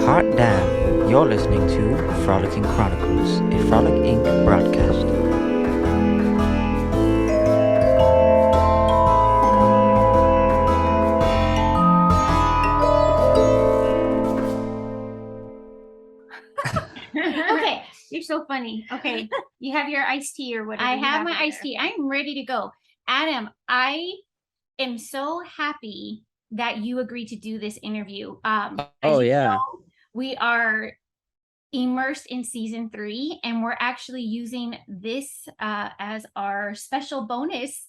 Hot damn, you're listening to Frolicking Chronicles, a Frolic Inc. broadcast. Okay, you're so funny. Okay, you have your iced tea or whatever. I have my iced tea. I'm ready to go. Adam, I am so happy that you agreed to do this interview. Oh, yeah. We are immersed in season 3, and we're actually using this as our special bonus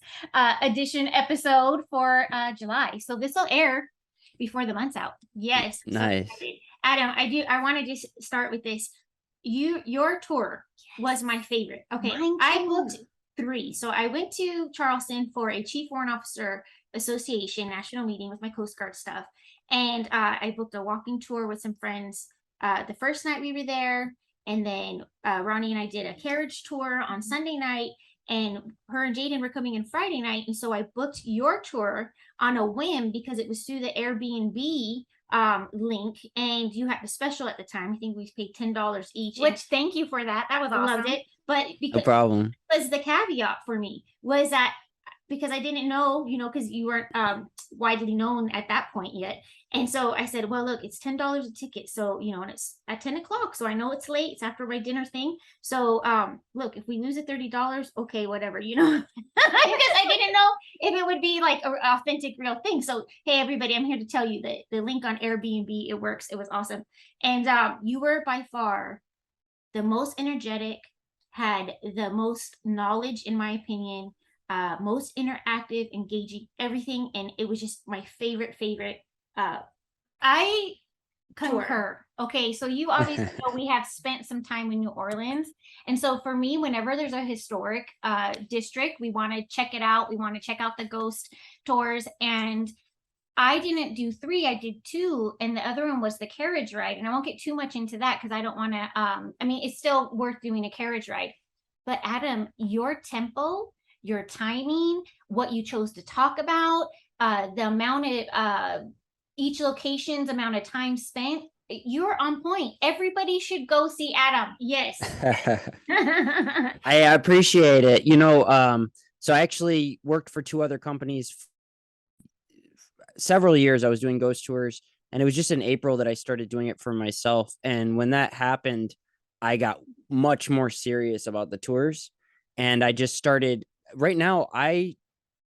edition episode for July. So this will air before the month's out. Yes. Nice. So, Adam, I want to just start with this. Your tour was my favorite. Okay, I booked 3. So I went to Charleston for a Chief Warrant Officer Association national meeting with my Coast Guard stuff, and I booked a walking tour with some friends the first night we were there, and then Ronnie and I did a carriage tour on Sunday night, and her and Jaden were coming in Friday night, and so I booked your tour on a whim because it was through the Airbnb link, and you had the special at the time. I think we paid $10 each. Which, thank you for that. That was awesome. Loved it. But because No problem. was the caveat for me was that because I didn't know, because you weren't widely known at that point yet. And so I said, well, look, it's $10 a ticket. So, and it's at 10 o'clock. So I know it's late. It's after my dinner thing. So look, if we lose it $30, okay, whatever, because I didn't know if it would be like an authentic, real thing. So, hey, everybody, I'm here to tell you that the link on Airbnb, it works. It was awesome. And you were by far the most energetic, had the most knowledge, in my opinion, most interactive, engaging, everything. And it was just my favorite. I concur. Okay, so you obviously know we have spent some time in New Orleans. And so for me, whenever there's a historic district, we want to check it out. We want to check out the ghost tours. And I didn't do 3, I did 2. And the other one was the carriage ride. And I won't get too much into that because I don't want to, it's still worth doing a carriage ride. But Adam, your tempo, your timing, what you chose to talk about, the amount of each location's amount of time spent, you're on point. Everybody should go see Adam. Yes. I appreciate it. So I actually worked for 2 other companies. Several years I was doing ghost tours, and it was just in April that I started doing it for myself. And when that happened, I got much more serious about the tours, and I just started. Right now, I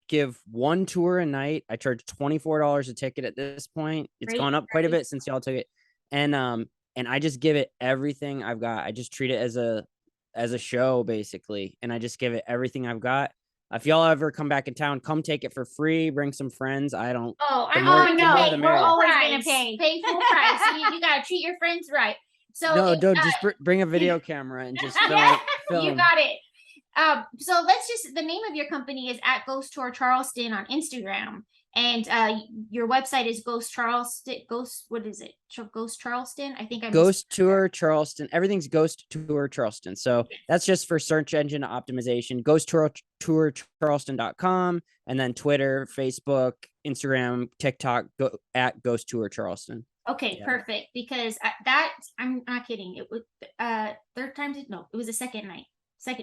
give 1 tour a night. I charge $24 a ticket at this point. It's gone up quite a bit since y'all took it. And I just give it everything I've got. I just treat it as a show, basically. And I just give it everything I've got. If y'all ever come back in town, come take it for free. Bring some friends. I don't. Oh, I'm going to pay. We're always going to pay. Pay full price. You got to treat your friends right. So no, don't just bring a video camera and just film. You got it. So the name of your company is at Ghost Tour Charleston on Instagram, and your website is Ghost Charleston. I think Ghost Tour Charleston. Everything's Ghost Tour Charleston. So that's just for search engine optimization. Ghost Tour Charleston.com, and then Twitter, Facebook, Instagram, TikTok, at Ghost Tour Charleston. Okay, perfect. Because I'm not kidding. It was third time. It was the second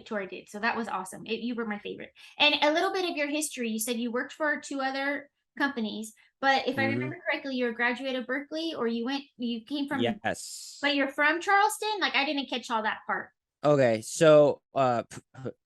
tour I did. So that was awesome. You were my favorite. And a little bit of your history. You said you worked for 2 other companies, but if I remember correctly, you're a graduate of Berkeley, or you came from. Yes. But you're from Charleston? Like, I didn't catch all that part. Okay, so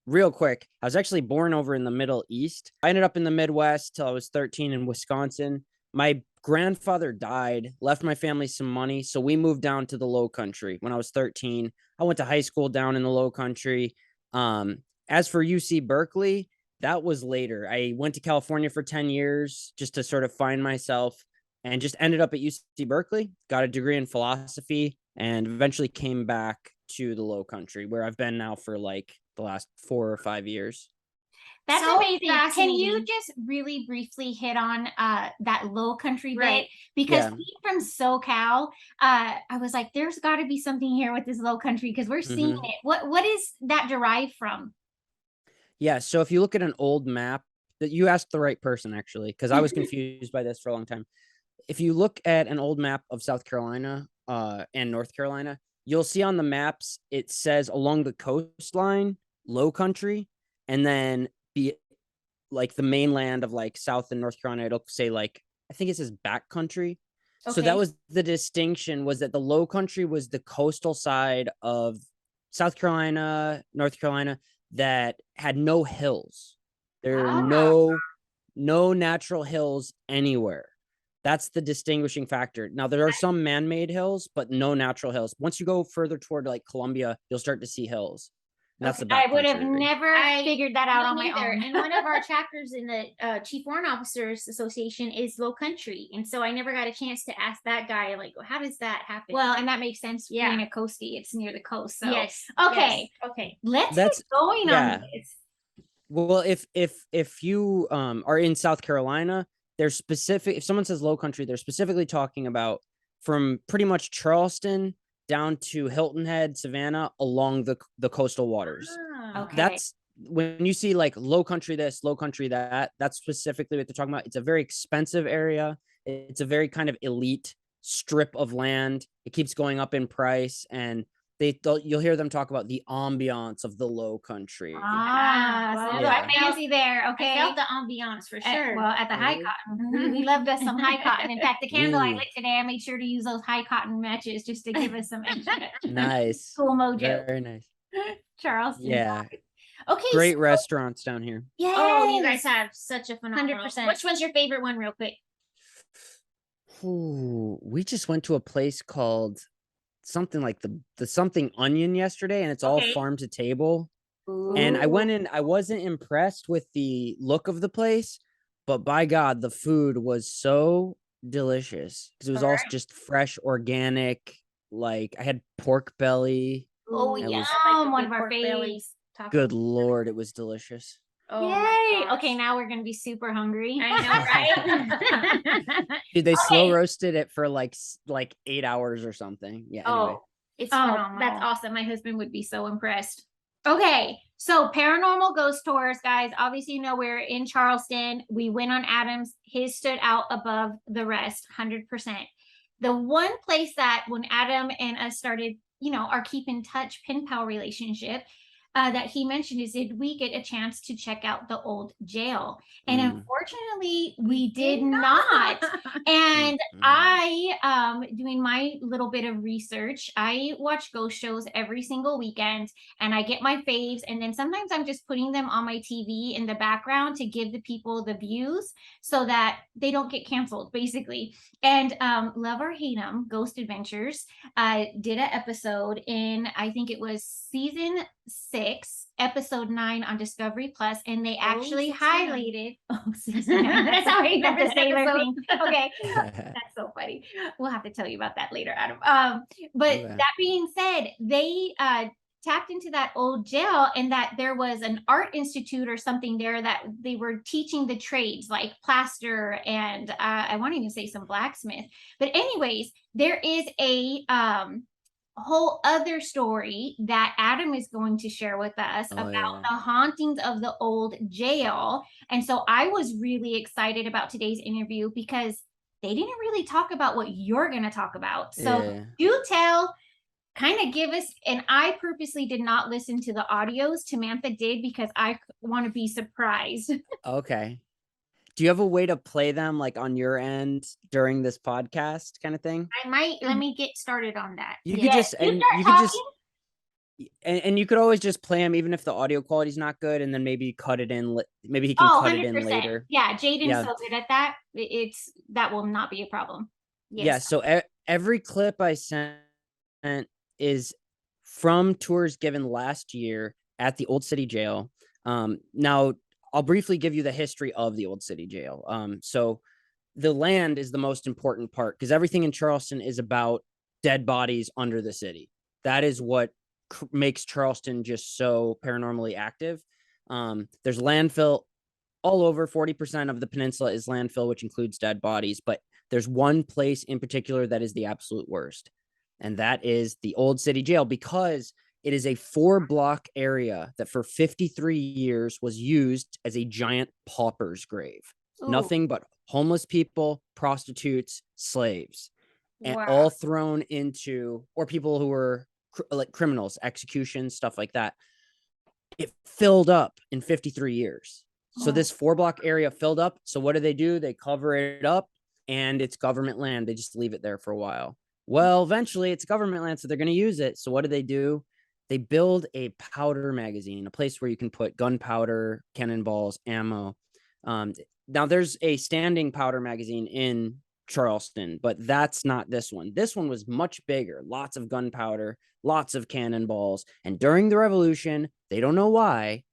real quick, I was actually born over in the Middle East. I ended up in the Midwest till I was 13 in Wisconsin. My grandfather died, left my family some money, so we moved down to the Low Country when I was 13. I went to high school down in the Low Country. As for UC Berkeley, that was later. I went to California for 10 years just to sort of find myself, and just ended up at UC Berkeley, got a degree in philosophy, and eventually came back to the Low Country, where I've been now for like the last 4 or 5 years. That's so amazing. Can you just really briefly hit on that Low Country bit? Because being from SoCal, I was like, there's got to be something here with this Low Country because we're seeing it. What is that derived from? Yeah, so if you look at an old map, that you asked the right person, actually, because I was confused by this for a long time. If you look at an old map of South Carolina and North Carolina, you'll see on the maps it says along the coastline, low country, and then be like the mainland of like South and North Carolina, it'll say like, I think it says back country. So that was the distinction, was that the low country was the coastal side of South Carolina, North Carolina, that had no hills. There are no natural hills anywhere. That's the distinguishing factor. Now, there are some man-made hills, but no natural hills. Once you go further toward like Columbia, you'll start to see hills. That's the I would have never figured that out on my own. And one of our chapters in the Chief Warrant Officers Association is low country. And so I never got a chance to ask that guy, like, how does that happen? Well, and that makes sense being a coastie. It's near the coast. So Yes. Okay. Let's get going on this. Well, if you are in South Carolina, there's specific, if someone says low country, they're specifically talking about from pretty much Charleston down to Hilton Head, Savannah, along the coastal waters. That's when you see like low country this, low country that, that's specifically what they're talking about. It's a very expensive area. It's a very kind of elite strip of land. It keeps going up in price, and you'll hear them talk about the ambiance of the low country. So I fancy there. Okay. I felt the ambiance for sure. Well, at the high cotton. We loved us some high cotton. In fact, the candle I lit today, I made sure to use those high cotton matches just to give us some extra nice. Cool mojo. Very nice. Charleston. Yeah. Okay. Great restaurants down here. Yeah. Oh, you guys have such a phenomenal. 100%. Which one's your favorite one, real quick? Ooh, we just went to a place called something like the something onion yesterday, and it's all farm to table. Ooh. And I went in, I wasn't impressed with the look of the place, but by God, the food was so delicious because it was all just fresh, organic. Like I had pork belly. Oh, yeah, one of our faves. Good Lord, it was delicious. Oh, yay! Okay, now we're gonna be super hungry. I know, right? Dude, they slow roasted it for like 8 hours or something. Yeah. Anyway. It's phenomenal. That's awesome. My husband would be so impressed. Okay, so paranormal ghost tours, guys. Obviously, you know we're in Charleston. We went on Adams. His stood out above the rest, 100%. The one place that when Adam and us started, our keep in touch pen pal relationship, that he mentioned is, did we get a chance to check out the old jail? And unfortunately, we did not. And I, doing my little bit of research, I watch ghost shows every single weekend, and I get my faves. And then sometimes I'm just putting them on my TV in the background to give the people the views so that they don't get canceled, basically. And love or hate 'em, Ghost Adventures did an episode in, I think it was season 6, episode 9 on Discovery Plus, and they actually highlighted. That's how I got the sailor thing. Okay, that's so funny. We'll have to tell you about that later, Adam. But that being said, they tapped into that old jail, and that there was an art institute or something there that they were teaching the trades like plaster and I won't even say some blacksmith. But anyways, there is a whole other story that Adam is going to share with us about the hauntings of the old jail. And so I was really excited about today's interview because they didn't really talk about what you're going to talk about. So do tell, kind of give us, and I purposely did not listen to the audios. Tamantha did because I want to be surprised. Okay. Do you have a way to play them like on your end during this podcast kind of thing? I might. Let me get started on that. You could and you could always just play them even if the audio quality is not good, and then maybe cut it in. Maybe he can cut 100%. It in later. Yeah, Jaden's so good at that. That will not be a problem. Yes. Yeah. So every clip I sent is from tours given last year at the Old City Jail. Now, I'll briefly give you the history of the Old City Jail. So the land is the most important part because everything in Charleston is about dead bodies under the city. That is what makes Charleston just so paranormally active. There's landfill all over. 40% of the peninsula is landfill, which includes dead bodies. But there's one place in particular that is the absolute worst, and that is the Old City Jail, because It is a 4-block area that for 53 years was used as a giant pauper's grave. Ooh. Nothing but homeless people, prostitutes, slaves, and Wow. all thrown into, or people who were like criminals, executions, stuff like that. It filled up in 53 years. So this 4-block area filled up. So what do? They cover it up, and it's government land. They just leave it there for a while. Well, eventually it's government land, so they're going to use it. So what do? They build a powder magazine, a place where you can put gunpowder, cannonballs, ammo. Now there's a standing powder magazine in Charleston, but that's not this one. This one was much bigger, lots of gunpowder, lots of cannonballs. And during the Revolution, they don't know why,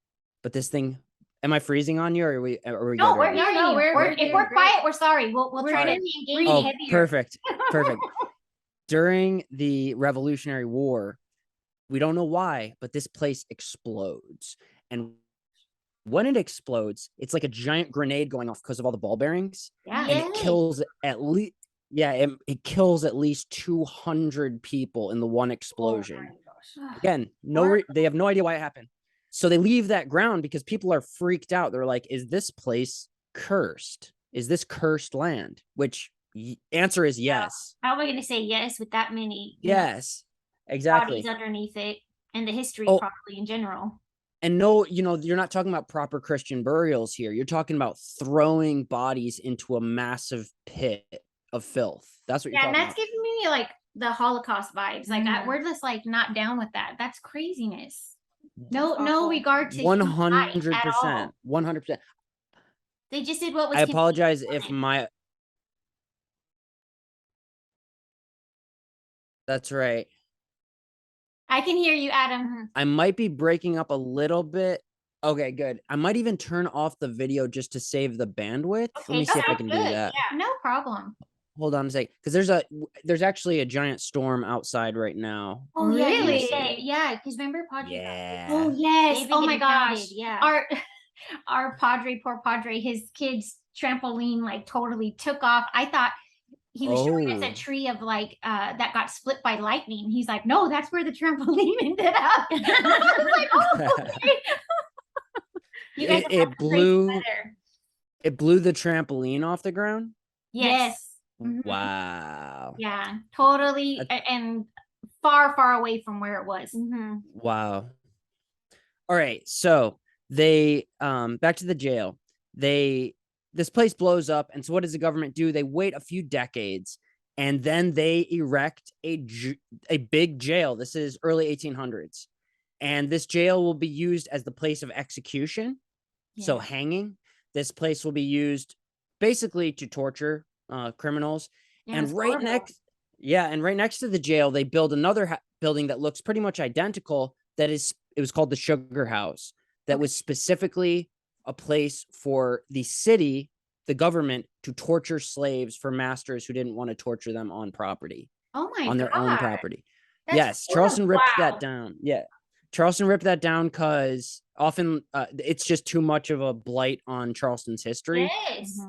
but this thing, am I freezing on you, or are we No, good? we're if we're quiet, we're sorry. We'll try to engage heavier. Perfect. During the Revolutionary War, we don't know why, but this place explodes. And when it explodes, it's like a giant grenade going off because of all the ball bearings. Yeah. And it kills at least, it kills at least 200 people in the one explosion. Again, they have no idea why it happened. So they leave that ground because people are freaked out. They're like, is this place cursed? Is this cursed land? Which answer is yes. How am I going to say yes with that many? Yes, exactly. Bodies underneath it, and the history probably in general. And no, you're not talking about proper Christian burials here. You're talking about throwing bodies into a massive pit of filth. That's what you're talking about. Yeah, and that's giving me like the Holocaust vibes. Like we're just like not down with that. That's craziness. No regard to 100%. 100%. They just did what was. I apologize if my. That's right. I can hear you, Adam. I might be breaking up a little bit. Okay, good. I might even turn off the video just to save the bandwidth. Okay, let me see if I can do that. Yeah, no problem. Hold on a second, because there's actually a giant storm outside right now. Oh, really? Yeah, because remember Padre? Yeah. Oh yes. Oh my gosh. Yeah. Our poor Padre, his kid's trampoline like totally took off. I thought he was showing us a tree of like that got split by lightning. He's like, no, that's where the trampoline ended up. I was like, oh, okay. You guys it blew the trampoline off the ground. Yes. Wow. Yeah, totally, and far away from where it was. Wow. All right, so they back to the jail. This place blows up, and so what does the government do? They wait a few decades, and then they erect a big jail. This is early 1800s, and this jail will be used as the place of execution. So hanging. This place will be used basically to torture criminals. And right next to the jail, they build another building that looks pretty much identical. It was called the Sugar House. That was specifically a place for the city, the government, to torture slaves for masters who didn't want to torture them on property. On their own property. Yes, Charleston ripped that down. Yeah. Charleston ripped that down because often it's just too much of a blight on Charleston's history. Yes.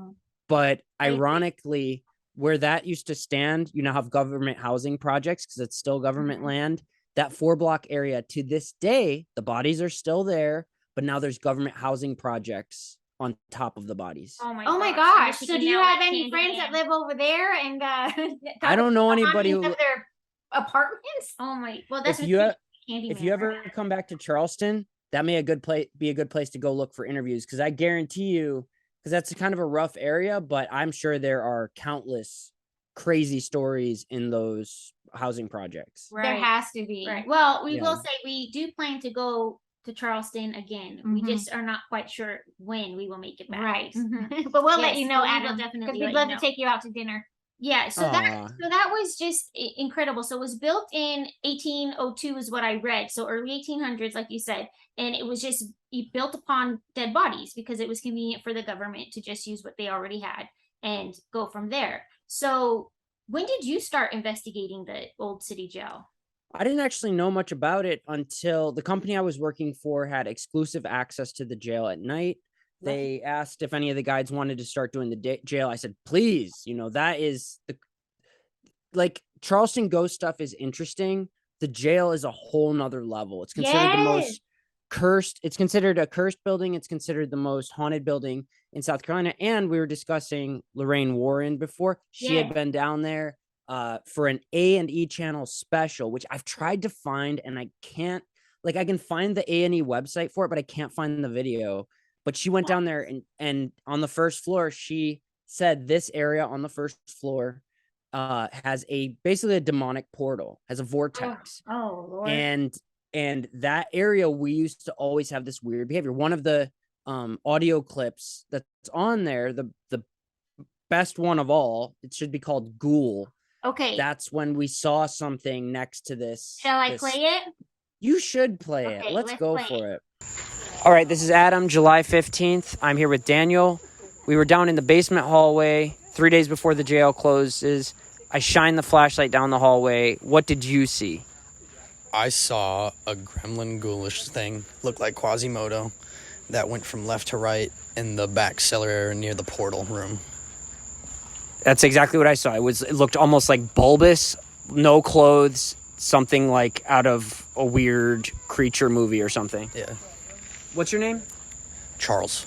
But ironically, where that used to stand, have government housing projects because it's still government land. That 4-block area, to this day, the bodies are still there, but now there's government housing projects on top of the bodies. Oh my gosh. So do you have any friends that live over there? And I don't know anybody who their apartments. Oh my. Well, that's if you ever come back to Charleston, that may be a good place to go look for interviews, because I guarantee you, because that's kind of a rough area, but I'm sure there are countless crazy stories in those housing projects. Right. There has to be. Right. Well, we will say we do plan to go to Charleston again. We just are not quite sure when we will make it back. Right. But we'll let you know, Adam. Because we'd love to take you out to dinner. Yeah, so that was just incredible. So it was built in 1802 is what I read. So early 1800s, like you said, and it was just built upon dead bodies because it was convenient for the government to just use what they already had and go from there. So when did you start investigating the old city jail? I didn't actually know much about it until the company I was working for had exclusive access to the jail at night. They asked if any of the guides wanted to start doing the jail. I said, please, that is like Charleston ghost stuff is interesting. the jail is a whole nother level. It's considered the Yes. most cursed. It's considered a cursed building. It's considered the most haunted building in South Carolina. And we were discussing Lorraine Warren before. She had Yes. been down there for an A&E channel special, which I've tried to find, and I can't. Like, I can find the A&E website for it, but I can't find the video. But she went down there, and on the first floor, she said this area on the first floor has basically a demonic portal, has a vortex. Oh Lord. And that area, we used to always have this weird behavior. One of the audio clips that's on there, the best one of all, it should be called Ghoul. Okay. That's when we saw something next to this. Shall I play it? You should play Okay, it. Let's go play for it. All right, this is Adam, July 15th. I'm here with Daniel. We were down in the basement hallway 3 days before the jail closes. I shined the flashlight down the hallway. What did you see? I saw a gremlin ghoulish thing, looked like Quasimodo, that went from left to right in the back cellar area near the portal room. That's exactly what I saw. It looked almost like bulbous, no clothes, something like out of a weird creature movie or something. Yeah. What's your name? Charles.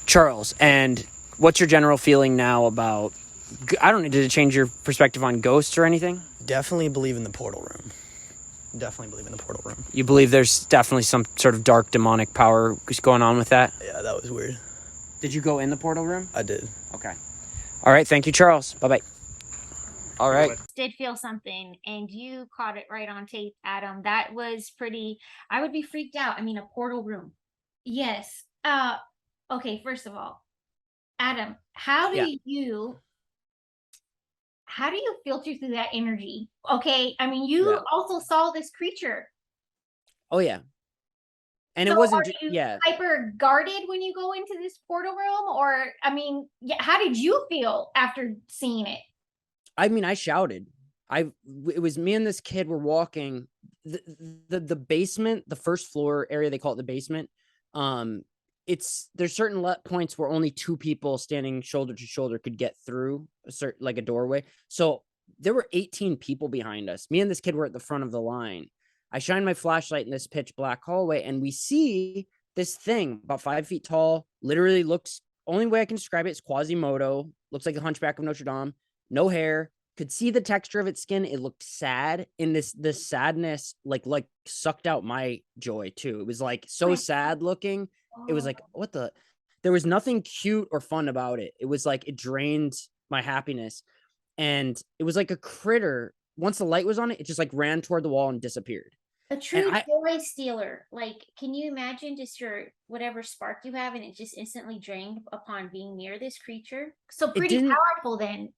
Charles. And what's your general feeling now about, I don't know, did it change your perspective on ghosts or anything? Definitely believe in the portal room. You believe there's definitely some sort of dark demonic power going on with that? Yeah, that was weird. Did you go in the portal room? I did. Okay. All right. Thank you, Charles. Bye-bye. All right. Did feel something, and you caught it right on tape, Adam. That was pretty. I would be freaked out. I mean, a portal room. Yes. Okay. First of all, Adam, how do you filter through that energy? Okay. I mean, you also saw this creature. Oh yeah. And so it wasn't are you hyper guarded when you go into this portal room, or I mean, how did you feel after seeing it? I mean, I shouted. It was me and this kid were walking the basement, the first floor area. They call it the basement. There's certain points where only two people standing shoulder to shoulder could get through like a doorway. So there were 18 people behind us. Me and this kid were at the front of the line. I shine my flashlight in this pitch black hallway, and we see this thing about 5 feet tall. Literally looks, only way I can describe it is Quasimodo. Looks like the Hunchback of Notre Dame. No hair. Could see the texture of its skin. It looked sad. And this sadness like sucked out my joy too. It was like so sad looking. It was like, what the? There was nothing cute or fun about it. It was like it drained my happiness. And it was like a critter. Once the light was on it, it just like ran toward the wall and disappeared. A true joy stealer. Like, can you imagine just your whatever spark you have, and it just instantly drained upon being near this creature? So pretty powerful then.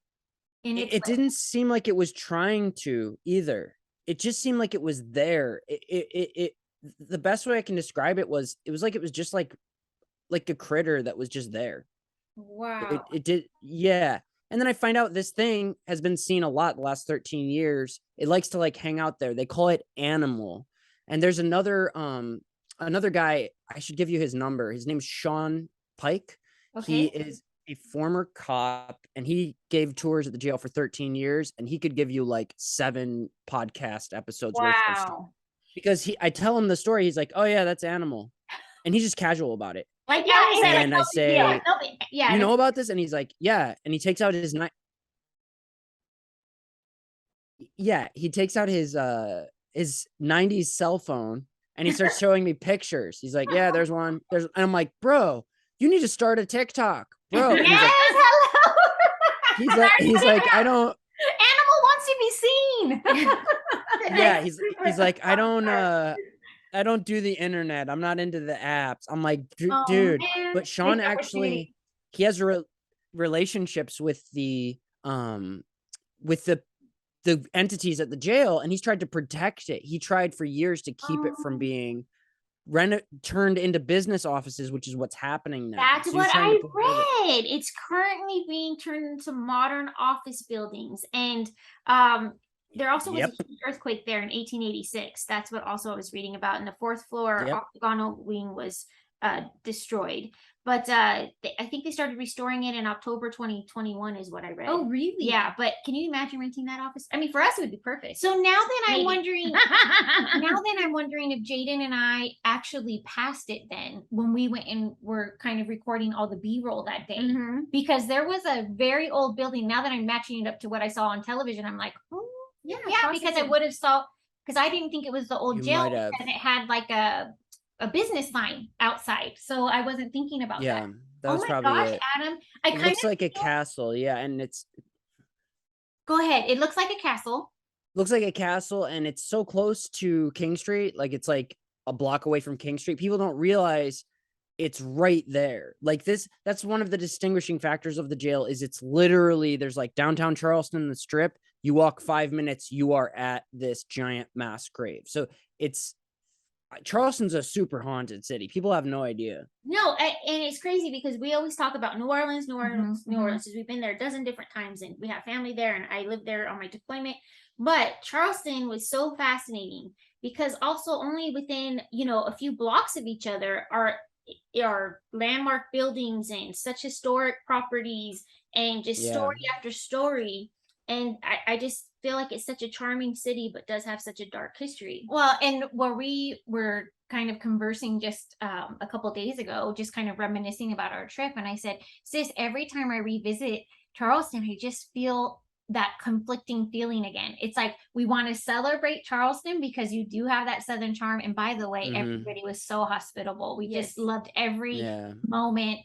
It didn't seem like it was trying to either. It just seemed like it was there. The best way I can describe it was like it was just like a critter that was just there. Wow. It did, yeah. And then I find out this thing has been seen a lot the last 13 years. It likes to like hang out there. They call it Animal. And there's another guy, I should give you his number. His name's Sean Pike. Okay. He is a former cop, and he gave tours at the jail for 13 years, and he could give you like 7 podcast episodes worth of stuff. Because I tell him the story, he's like, "Oh yeah, that's Animal," and he's just casual about it. Like, yeah, and I say, "You know about this?" And he's like, "Yeah," and he takes out his he takes out his 90s cell phone, and he starts showing me pictures. He's like, "Yeah, there's one." And I'm like, "Bro, you need to start a TikTok, bro." Yes, hello. He's like, "I don't." Animal wants to be seen. Yeah, he's like, "I don't do the internet. I'm not into the apps." I'm like, dude, man. But Sean actually, he has relationships with the entities at the jail, and he's tried to protect it. He tried for years to keep it from being turned into business offices, which is what's happening now. That's what I read. It's currently being turned into modern office buildings, and there also was a huge earthquake there in 1886. That's what also I was reading about. And the 4th floor octagonal wing was destroyed. But I think they started restoring it in October 2021 is what I read. Oh, really? Yeah, but can you imagine renting that office? I mean, for us, it would be perfect. So now then I'm Maybe. wondering, if Jaden and I actually passed it then when we went and were kind of recording all the B-roll that day. Mhm. Because there was a very old building. Now that I'm matching it up to what I saw on television, I'm like, oh, yeah, because I possibly. would have saw, because I didn't think it was the old You jail might have. because it had like a business sign outside. So I wasn't thinking about Yeah, that. that Oh was my probably gosh, it. Adam. I It kind looks of like a castle, yeah, and it's go ahead. It looks like a castle. looks like a castle, and it's so close to King Street, like it's like a block away from King Street. People don't realize it's right there. Like that's one of the distinguishing factors of the jail is it's literally there's like downtown Charleston, the strip. You walk 5 minutes, you are at this giant mass grave. So it's Charleston's a super haunted city. People have no idea. No, and it's crazy because we always talk about New Orleans, New Orleans, New mhm. Orleans. We've been there a dozen different times, and we have family there, and I lived there on my deployment. But Charleston was so fascinating because also only within a few blocks of each other are landmark buildings and such historic properties and just Yeah. story after story. And I just feel like it's such a charming city, but does have such a dark history. Well, and where we were kind of conversing just a couple of days ago, just kind of reminiscing about our trip. And I said, sis, every time I revisit Charleston, I just feel that conflicting feeling again. It's like we want to celebrate Charleston because you do have that Southern charm. And by the way, Mhm. everybody was so hospitable. We Yes. just loved every Yeah. moment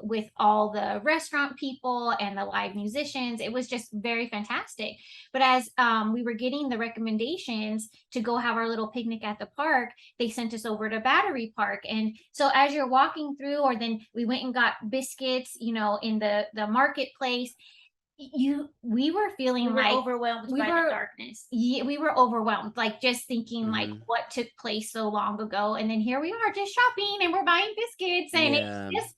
with all the restaurant people and the live musicians. It was just very fantastic. But as we were getting the recommendations to go have our little picnic at the park, they sent us over to Battery Park. And so as you're walking through, or then we went and got biscuits, in the marketplace, we were feeling We were like overwhelmed by the darkness. yeah, we were overwhelmed, like just thinking like Mhm. what took place so long ago. And then here we are just shopping and we're buying biscuits, and Yeah. it's just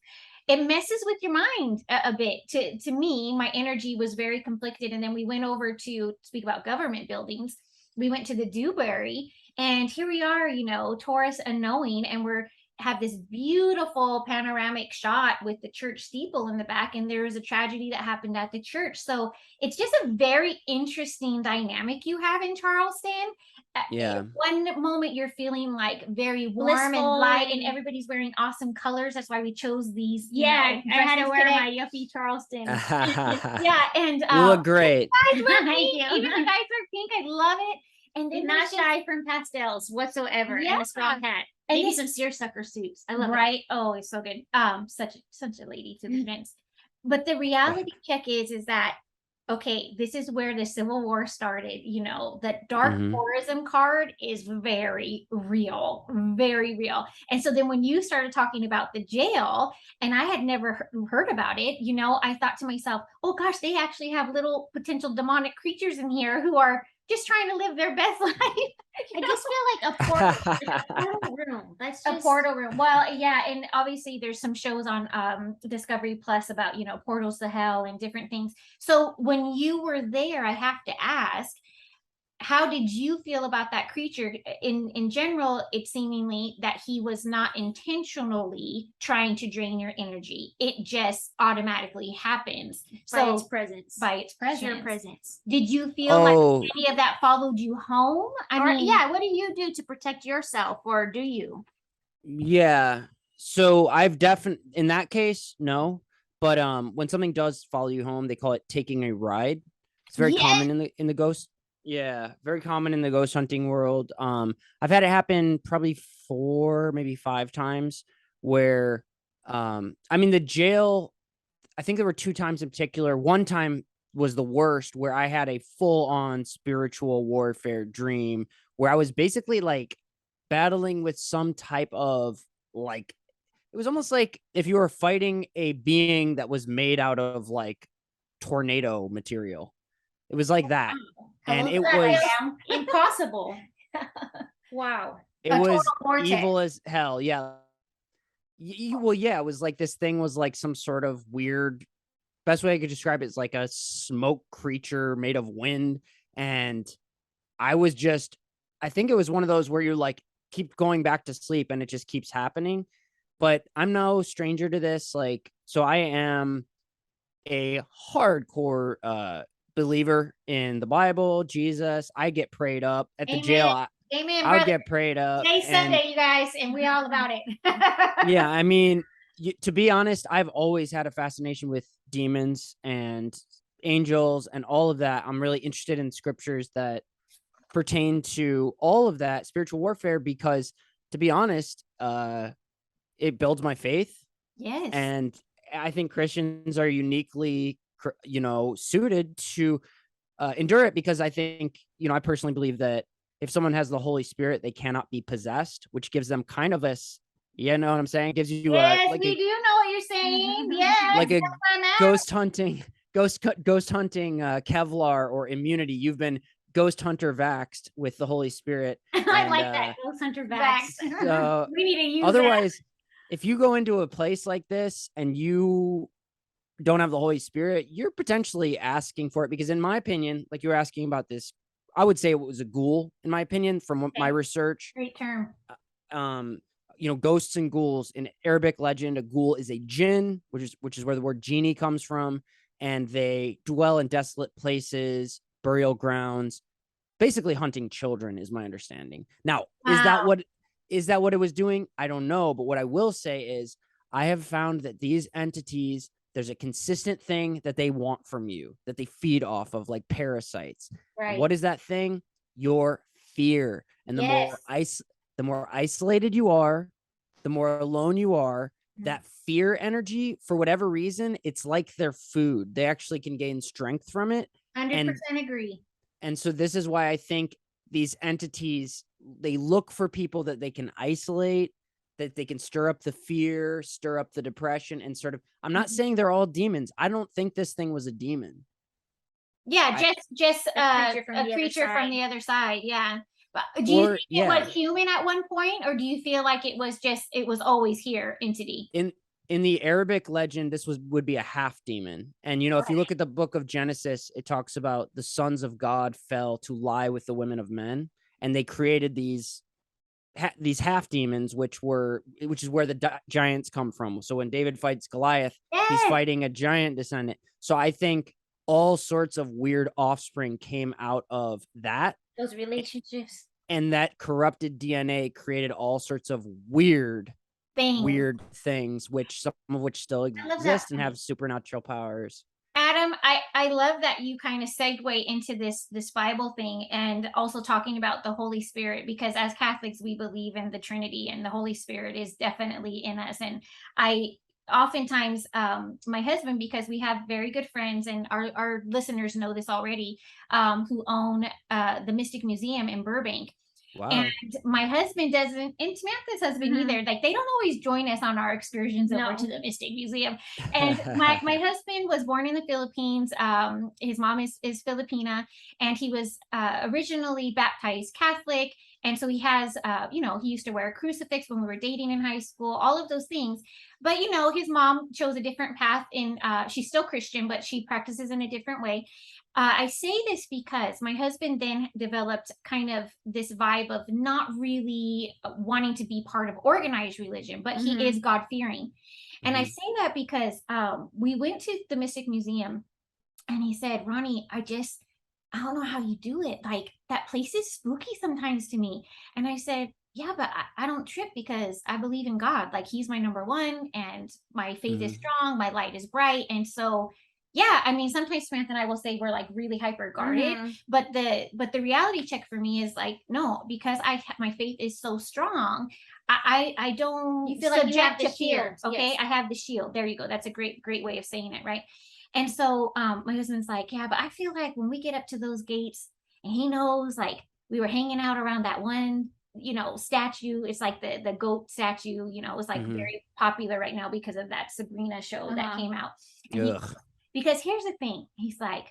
it messes with your mind a bit. To me, my energy was very conflicted. And then we went over to speak about government buildings. We went to the Dewberry, and here we are, tourists unknowing, and we're have this beautiful panoramic shot with the church steeple in the back, and there was a tragedy that happened at the church. So it's just a very interesting dynamic you have in Charleston. Yeah. One moment you're feeling like very warm Blissful and light, and and- everybody's wearing awesome colors. That's why we chose these. Yeah, I had to dresses wear today. my yuppie Charleston. Yeah, and You look great. guys were Thank pink. you. Even the guys were pink. I love it. And then Did not there's just- shy from pastels whatsoever, and Yeah. a strong hat. And Maybe then- some seersucker suits. I love it. right. Oh, it's so good. Such a lady to the events. But the reality check is that okay, this is where the Civil War started. That dark Mhm. tourism card is very real, very real. And so then when you started talking about the jail, and I had never heard about it, I thought to myself, oh gosh, they actually have little potential demonic creatures in here who are just trying to live their best life. I just feel like a portal room. That's A just portal room. Well, yeah, and obviously there's some shows on Discovery Plus about portals to hell and different things. So when you were there, I have to ask, how did you feel about that creature? In general, it's seemingly that he was not intentionally trying to drain your energy. It just automatically happens. by So its presence. by its Sheer presence. presence. Did you feel Oh. like any of that followed you home? Yeah, what do you do to protect yourself, or do you? Yeah. So I've definitely in that case, no. But when something does follow you home, they call it taking a ride. It's very Yes. common in the ghost. Yeah, very common in the ghost hunting world. I've had it happen probably 4, maybe 5 times where I mean the jail, I think there were 2 times in particular. One time was the worst where I had a full-on spiritual warfare dream where I was basically like battling with some type of like it was almost like if you were fighting a being that was made out of like tornado material. It was like that. And it was impossible. Wow. it A was total vortex. evil as hell. Yeah. Well, yeah, it was like this thing was like some sort of weird best way I could describe it is like a smoke creature made of wind. And I think it was one of those where you like keep going back to sleep and it just keeps happening. but I'm no stranger to this. Like, so I am a hardcore believer in the Bible, Jesus. I get prayed up at the jail. Amen. Amen, I would brother. get prayed up. Today's And Sunday, you guys, and we all about it. yeah, I mean, to be honest, I've always had a fascination with demons and angels and all of that. I'm really interested in scriptures that pertain to all of that spiritual warfare because, to be honest, it builds my faith. Yes. And I think Christians are uniquely, suited to endure it because I think, I personally believe that if someone has the Holy Spirit, they cannot be possessed, which gives them kind of you know what I'm saying? It gives you yes, like we do know what you're saying. Yes, like a that's why I'm at. ghost hunting Kevlar or immunity. You've been ghost hunter vaxxed with the Holy Spirit. I like that. Ghost hunter vax. We need to use otherwise, if you go into a place like this and you don't have the Holy Spirit, you're potentially asking for it. Because in my opinion, like you were asking about this, I would say it was a ghoul, in my opinion, from my research. Great term. Ghosts and ghouls in Arabic legend, a ghoul is a jinn, which is where the word genie comes from, and they dwell in desolate places, burial grounds, basically hunting children, is my understanding. Now, Wow. is that what it was doing? I don't know, but what I will say is I have found that these entities, there's a consistent thing that they want from you, that they feed off of, like parasites. Right. What is that thing? Your fear. And the more isolated you are, the more alone you are, that fear energy, for whatever reason, it's like their food. They actually can gain strength from it. 100% agree. And so this is why I think these entities, they look for people that they can isolate, that they can stir up the fear, stir up the depression, and sort of, I'm not saying they're all demons. I don't think this thing was a demon. Yeah, just a creature from the other side. Yeah. But do you think it was human at one point, or do you feel like it was always here entity? In the Arabic legend, this would be a half demon. And, if you look at the book of Genesis, it talks about the sons of God fell to lie with the women of men. And they created these half demons, which is where the giants come from. So when David fights Goliath, he's fighting a giant descendant. So I think all sorts of weird offspring came out of that. Those relationships. And that corrupted DNA created all sorts of weird things, some of which still exist and have supernatural powers. Adam, I love that you kind of segue into this Bible thing and also talking about the Holy Spirit, because as Catholics, we believe in the Trinity and the Holy Spirit is definitely in us. And I oftentimes, my husband, because we have very good friends and our listeners know this already, who own the Mystic Museum in Burbank. Wow. And my husband doesn't, and Samantha's husband either. Like, they don't always join us on our excursions over to the Mystic Museum. And my husband was born in the Philippines. His mom is Filipina, and he was originally baptized Catholic. And so he has, he used to wear a crucifix when we were dating in high school, all of those things. But, his mom chose a different path she's still Christian, but she practices in a different way. I say this because my husband then developed kind of this vibe of not really wanting to be part of organized religion, but he is God-fearing. And I say that because we went to the Mystic Museum and he said, Ronnie, I don't know how you do it. Like, that place is spooky sometimes to me. And I said, yeah, but I don't trip because I believe in God. Like, he's my number one and my faith is strong. My light is bright. And so, yeah, I mean, sometimes Samantha and I will say we're like really hyper guarded, but the reality check for me is like, no, because my faith is so strong. I don't, you feel like you have the fear. shield. Okay. Yes. I have the shield. There you go. That's a great way of saying it. Right. And so, my husband's like, yeah, but I feel like when we get up to those gates and he knows, like, we were hanging out around that one, statue. It's like the goat statue, it's like very popular right now because of that Sabrina show that came out. And because here's the thing, he's like,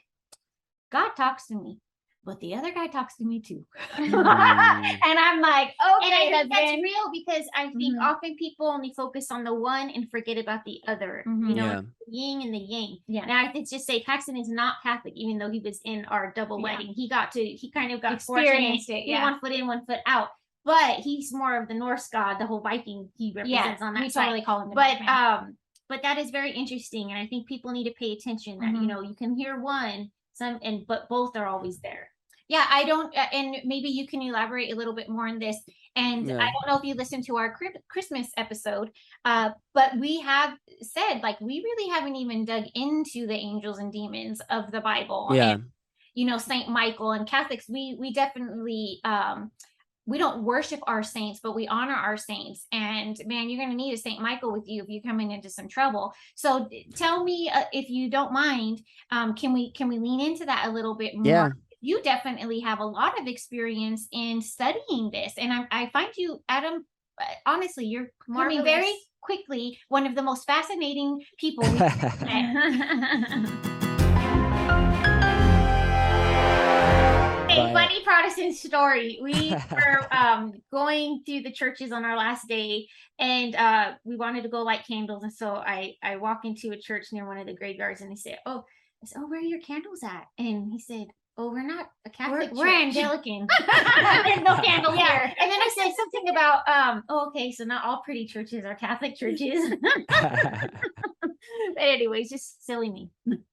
God talks to me, but the other guy talks to me too. And I'm like, okay, and I think that's real, because I think often people only focus on the one and forget about the other, the yin and the yang. Yeah. And I think just say Paxton is not Catholic, even though he was in our double wedding. He kind of got experienced it. One foot in, one foot out. but he's more of the Norse god, the whole Viking he represents on that we side. totally call him the But Northman. but that is very interesting, and I think people need to pay attention that, you know, you can hear one, but both are always there. Yeah, I don't, and maybe you can elaborate a little bit more on this. And Yeah. I don't know if you listened to our Christmas episode, but we have said, like, we really haven't even dug into the angels and demons of the Bible. Yeah. And, you know, Saint Michael, and Catholics, we definitely, we don't worship our saints, but we honor our saints. And man, you're going to need a Saint Michael with you if you're coming into some trouble. So tell me, if you don't mind, can we lean into that a little bit more? Yeah. You definitely have a lot of experience in studying this. And I find you, Adam, honestly, you're becoming very Marvelous. quickly one of the most fascinating people we've met. A funny Protestant story. We were going through the churches on our last day, and we wanted to go light candles. And so I walk into a church near one of the graveyards, and they said, "Oh," I said, "Oh, where are your candles at?" And he said, "Oh, we're not a Catholic. We're church." Anglican. There's no candles Yeah. here. And then I said something about, oh, okay, so not all pretty churches are Catholic churches. But anyways, just silly me.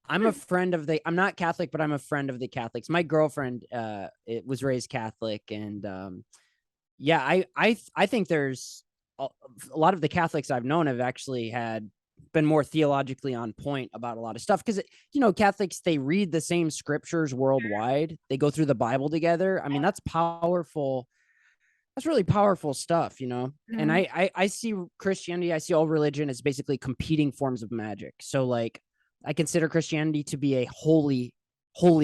I'm a friend of I'm not Catholic, but I'm a friend of the Catholics. My girlfriend it was raised Catholic, and yeah, I think there's a lot of the Catholics I've known have actually been more theologically on point about a lot of stuff, because you know, Catholics, they read the same scriptures worldwide. They go through the Bible together. I mean, that's powerful. That's really powerful stuff, you know. And I see Christianity, I see all religion as basically competing forms of magic. So like, I consider Christianity to be a holy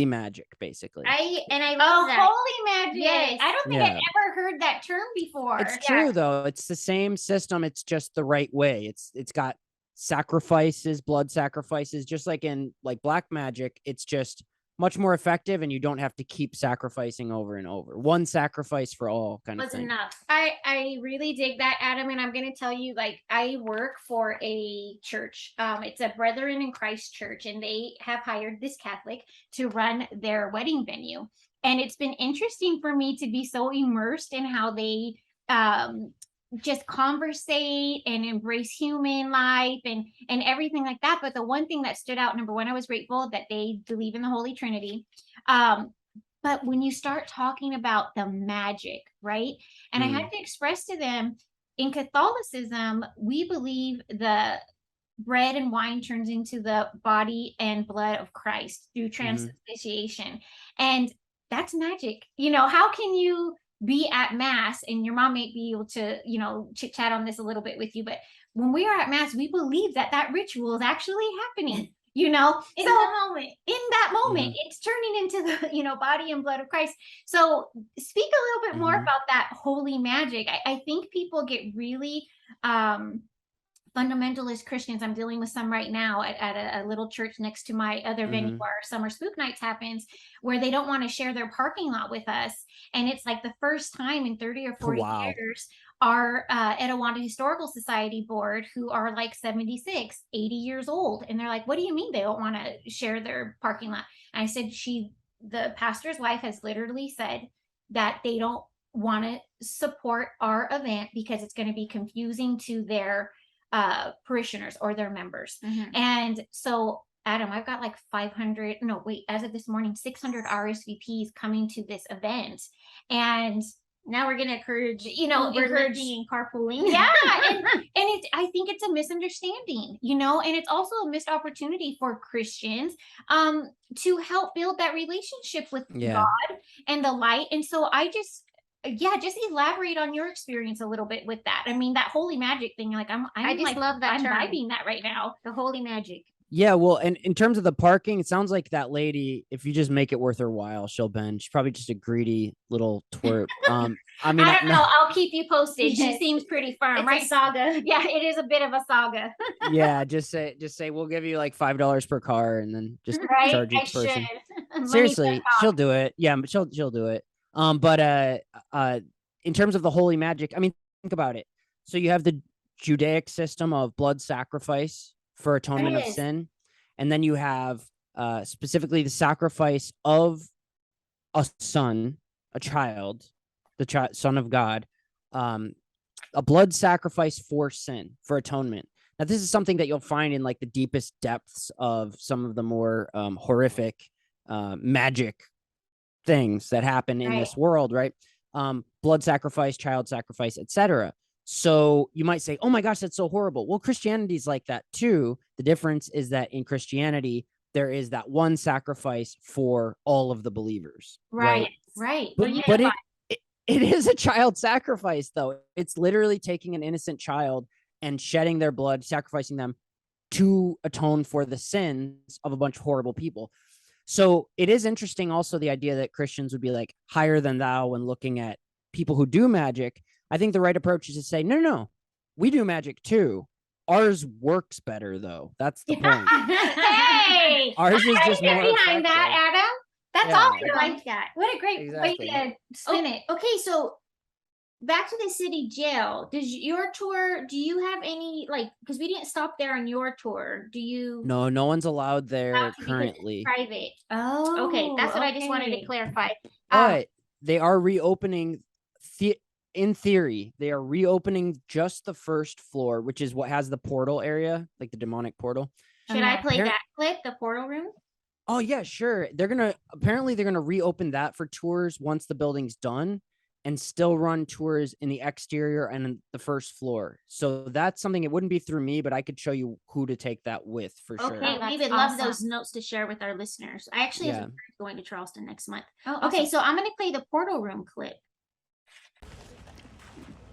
magic, basically. I love that. Holy magic. Yes. I don't think Yeah. I've ever heard that term before. It's true though. It's the same system. It's just the right way. It's got sacrifices, blood sacrifices, just like in like black magic. It's just much more effective, and you don't have to keep sacrificing over and over. One sacrifice for all kind of Was thing. enough. I really dig that, Adam, and I'm going to tell you, like, I work for a church. It's a Brethren in Christ church, and they have hired this Catholic to run their wedding venue. And it's been interesting for me to be so immersed in how they just conversate and embrace human life and everything like that. But the one thing that stood out, number one, I was grateful that they believe in the Holy Trinity. But when you start talking about the magic, right? And I had to express to them, in Catholicism, we believe the bread and wine turns into the body and blood of Christ through transubstantiation. And that's magic. You know, how can you be at mass, and your mom may be able to, you know, chit chat on this a little bit with you, but when we are at mass, we believe that ritual is actually happening, you know, In that moment. it's turning into the, you know, body and blood of Christ. So speak a little bit more about that holy magic. I think people get really fundamentalist Christians. I'm dealing with some right now at a little church next to my other venue where our summer spook nights happens, where they don't want to share their parking lot with us. And it's like the first time in 30 or 40 years, our Etowanda Historical Society board, who are like 76, 80 years old. And they're like, what do you mean they don't want to share their parking lot? And I said, the pastor's wife has literally said that they don't want to support our event because it's going to be confusing to their parishioners or their members. And so, Adam, I've got like as of this morning, 600 RSVPs coming to this event. And now we're going to encourage, you know, encouraging carpooling. Yeah. And I think it's a misunderstanding, you know, and it's also a missed opportunity for Christians to help build that relationship with God and the light. And so just elaborate on your experience a little bit with that. I mean, that holy magic thing, like I just love that I'm term. vibing that right now. The holy magic. Yeah, well, and in terms of the parking, it sounds like that lady, if you just make it worth her while, she'll bend. She's probably just a greedy little twerp. I mean, I don't know. I'll keep you posted. She seems pretty firm, It's right? a saga. Yeah, it is a bit of a saga. Yeah, just say we'll give you like $5 per car, and then just Right? charge I each person. should. Seriously, she'll do it. Yeah, but she'll do it. But in terms of the holy magic, I mean, think about it. So you have the Judaic system of blood sacrifice for atonement of sin, and then you have specifically the sacrifice of a son, a child, the son of God, a blood sacrifice for sin, for atonement. Now, this is something that you'll find in like the deepest depths of some of the more horrific magic things that happen in this world, right? Blood sacrifice, child sacrifice, etc. So you might say, oh my gosh, that's so horrible. Well, Christianity is like that too. The difference is that in Christianity, there is that one sacrifice for all of the believers. Right. But it is a child sacrifice, though. It's literally taking an innocent child and shedding their blood, sacrificing them to atone for the sins of a bunch of horrible people. So it is interesting also the idea that Christians would be like higher than thou when looking at people who do magic. I think the right approach is to say, no, we do magic too. Ours works better, though. That's the point. Hey, ours is just more behind that, Adam. That's awesome. I like that. What a great way to spin it. Okay, so back to the city jail. Do you have any, like, because we didn't stop there on your tour. Do you? No one's allowed there currently. Private. Oh, okay. That's what I just wanted to clarify. But they are reopening, in theory, they are reopening just the first floor, which is what has the portal area, like the demonic portal. Should I play that clip, the portal room? Oh, yeah, sure. Apparently they're going to reopen that for tours once the building's done and still run tours in the exterior and in the first floor. So that's something, it wouldn't be through me, but I could show you who to take that with for sure. Okay, we would love those notes to share with our listeners. I actually have going to Charleston next month. Oh, okay, so I'm going to play the portal room clip.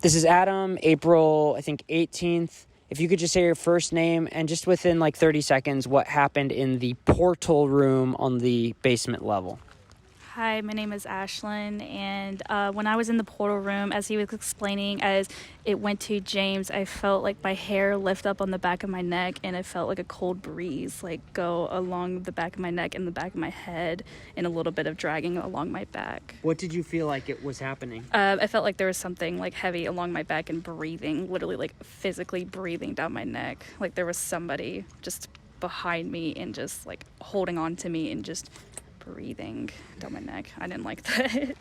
This is Adam, April, I think 18th. If you could just say your first name and just within like 30 seconds, what happened in the portal room on the basement level. Hi, my name is Ashlyn, and when I was in the portal room, as he was explaining, as it went to James, I felt like my hair lift up on the back of my neck, and it felt like a cold breeze like go along the back of my neck and the back of my head, and a little bit of dragging along my back. What did you feel like it was happening? I felt like there was something like heavy along my back and breathing, literally like physically breathing down my neck. Like there was somebody just behind me and just like holding on to me and just breathing down my neck. I didn't like that.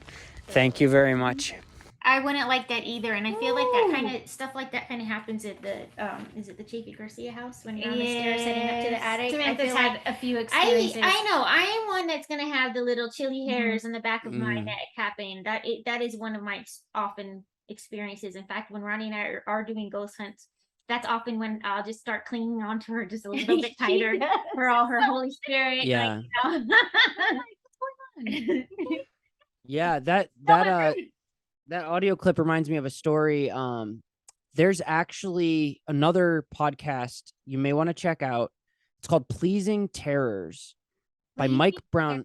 Thank you very much. I wouldn't like that either, and I feel like that kind of stuff like that kind of happens at the is it the Chafee Garcia house when you're on the stairs heading up to the attic? Samantha's had a few experiences. I know. I am one that's gonna have the little chilly hairs in the back of my neck happen. That is one of my often experiences. In fact, when Ronnie and I are doing ghost hunts, that's often when I'll just start clinging onto her just a little bit tighter for all her Holy Spirit. Yeah. Like, What's going on? Yeah, that audio clip reminds me of a story. There's actually another podcast you may want to check out. It's called Pleasing Terrors by Mike Brown.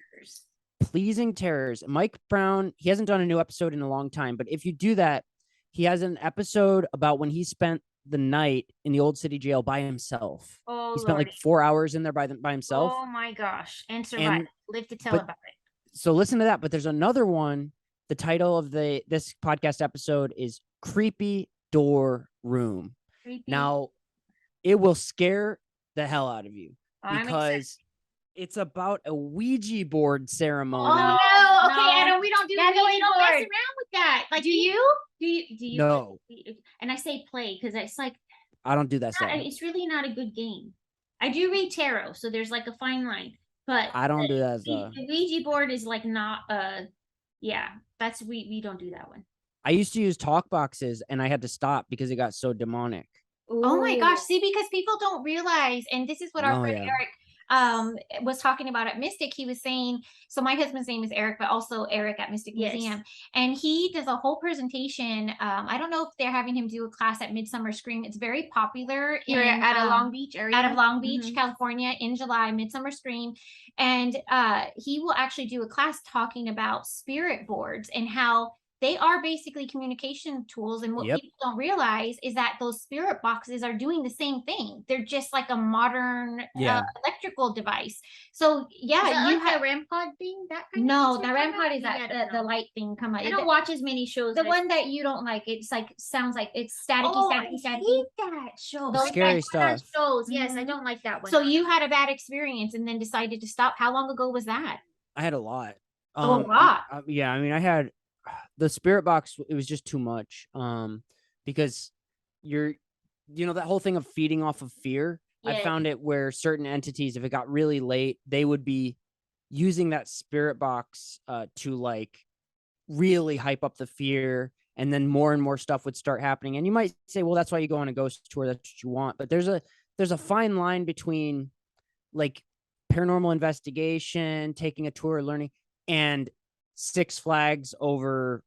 Pleasing Terrors. Mike Brown, he hasn't done a new episode in a long time, but if you do that, he has an episode about when he spent the night in the old city jail by himself. He spent like 4 hours in there by himself. Oh my gosh. And survived. Live to tell about it. So listen to that. But there's another one. The title of this podcast episode is Creepy Door Room. Creepy. Now, it will scare the hell out of you because it's about a Ouija board ceremony. Oh no! Okay, Adam, we don't do that. We don't mess around with that. Like, do you? No. And I say play because it's like I don't do that stuff. It's really not a good game. I do read tarot, so there's like a fine line, but I don't do that stuff. The Ouija board is like not that's we don't do that one. I used to use talk boxes and I had to stop because it got so demonic. Ooh. Oh my gosh. See, because people don't realize, and this is what our friend Eric was talking about at Mystic. He was saying, so my husband's name is Eric, but also Eric at Mystic Museum, and he does a whole presentation. I don't know if they're having him do a class at Midsummer Scream. It's very popular here at a Long Beach area, out of Long Beach, California, in July. Midsummer Scream, and he will actually do a class talking about spirit boards and how they are basically communication tools. And what people don't realize is that those spirit boxes are doing the same thing. They're just like a modern electrical device. So yeah, you have REM pod thing. That kind no, the REM pod is that the light thing come out. I don't watch as many shows. The one that you don't like, it's like sounds like it's staticky, staticky. I hate that show. Those scary stuff. Shows. Yes, I don't like that one. So you had a bad experience and then decided to stop. How long ago was that? I had a lot. A lot. Yeah, I mean, I had the spirit box, it was just too much. Because that whole thing of feeding off of fear. I Yeah. found it where certain entities, if it got really late, they would be using that spirit box to like really hype up the fear, and then more and more stuff would start happening. And you might say, well, that's why you go on a ghost tour, that's what you want. But there's a fine line between like paranormal investigation, taking a tour, learning, and Six Flags over